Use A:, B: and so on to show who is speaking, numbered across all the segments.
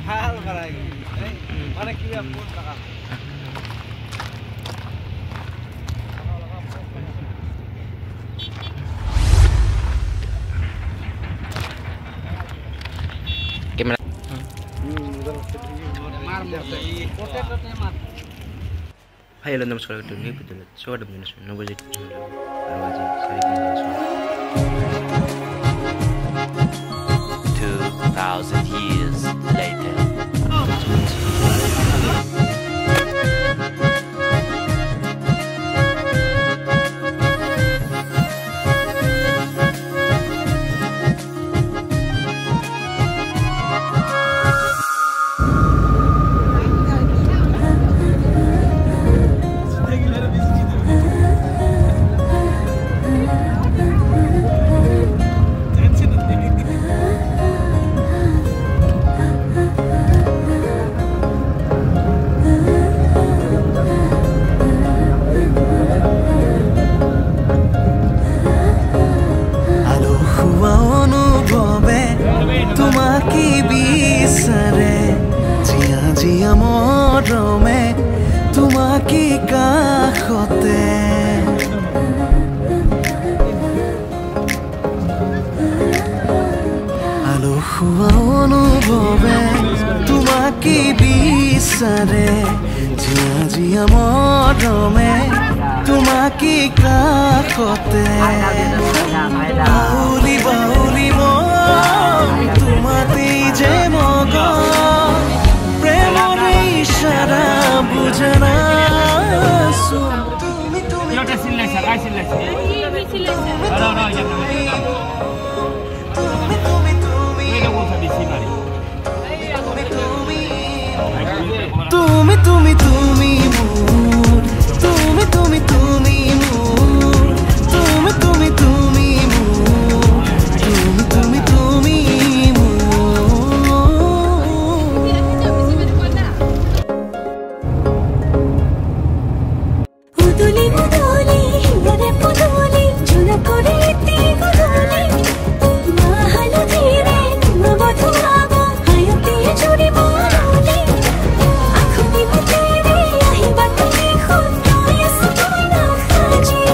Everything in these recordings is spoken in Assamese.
A: ভাল কৰাই মানে কি আপন টাকা
B: कैमरा हाय हेलो नमस्कार तुम्ही कुठे स्वागत आहे तुमचं नवजित चॅनल आवाज
C: 2000 years later
D: তোমাকে কাখতে আলসুৱা অনুভৱে তোমাকে বিচাৰে জিয়া জিয়া মৰমে তোমাকে কাখতে বাউলি বাউলি মন তোমাতেই যে মগন প্ৰেমৰ ইশাৰা বুঝনা তুমি তুমি
A: এটা সিলাইছা কাই সিলাইছা
D: তুমি তুমি তুমি মোর তুমি তুমি তুমি মোর তুমি তুমি তুমি মোর তুমি তুমি তুমি
E: উদুলি উদুলি হিয়ারে পুদুলি ঝুনা করে তিগুলি মাহালো ধীরে নবধু আগো হায়তে জুড়ি বললি আখনি মতেরে আহিবা তুমি খুন নয়স তুই না খাজি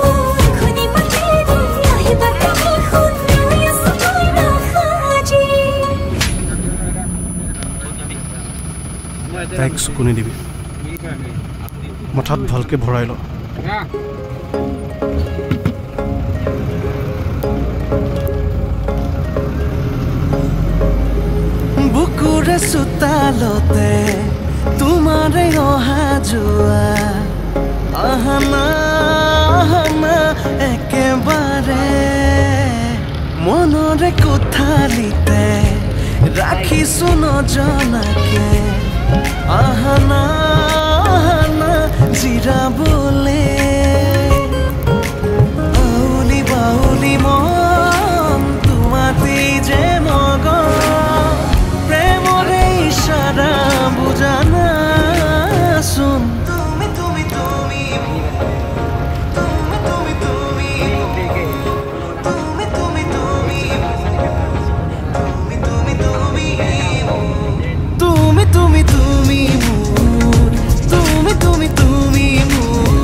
E: ও আখনি মতেরে আহিবা তুমি খুন নয়স তুই না খাজি
F: তাইক চকুনি দিবি মাথাত ভালকে ভৰাই ল
D: বুকুৰে চোতালতে তোমাৰে অহা যোৱা আহানা আহানা একেবাৰে মনৰে কোঠালিতে ৰাখিছো নজনাকে আহানা আহানা জিৰাবলে আউলি বাউলি মন তোমাতেই যে মগন প্ৰেমৰে ইশাৰা বুজানা চোন তুমি তুমি তুমি তুমি তুমি তুমি তুমি তুমি তুমি তুমি তুমি তুমি তুমি তুমি মোর তুমি তুমি তুমি মোর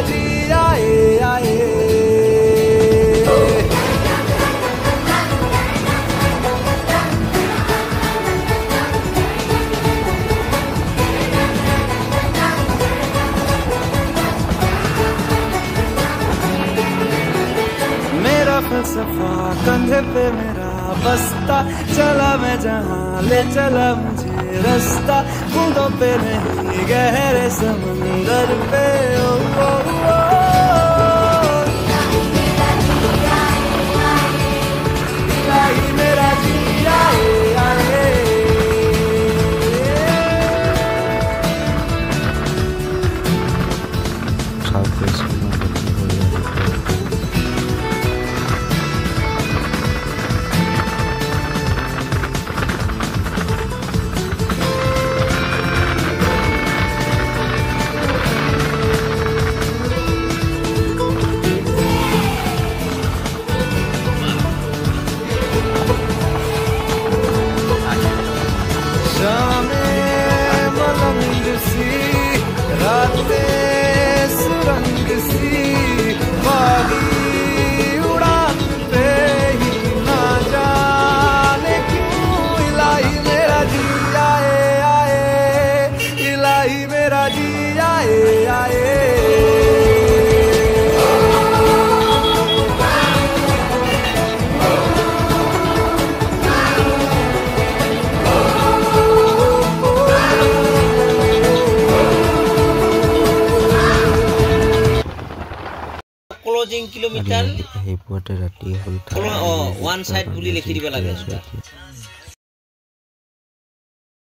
D: जी आए आए मेरा फलसफा कंधे पे मेरा बस्ता चला मैं जहाँ ले चला मुझे रास्ता बूंदों पे नहीं गहरे समंदर पे ओ, ओ, ओ, इलाही मेरा जी आए आए
G: ক্লোজিং কিলোমিটার
B: এই পুৱাতে ৰাতি হ'ল
G: ওৱান সাইড বুলি লিখি দিব লাগে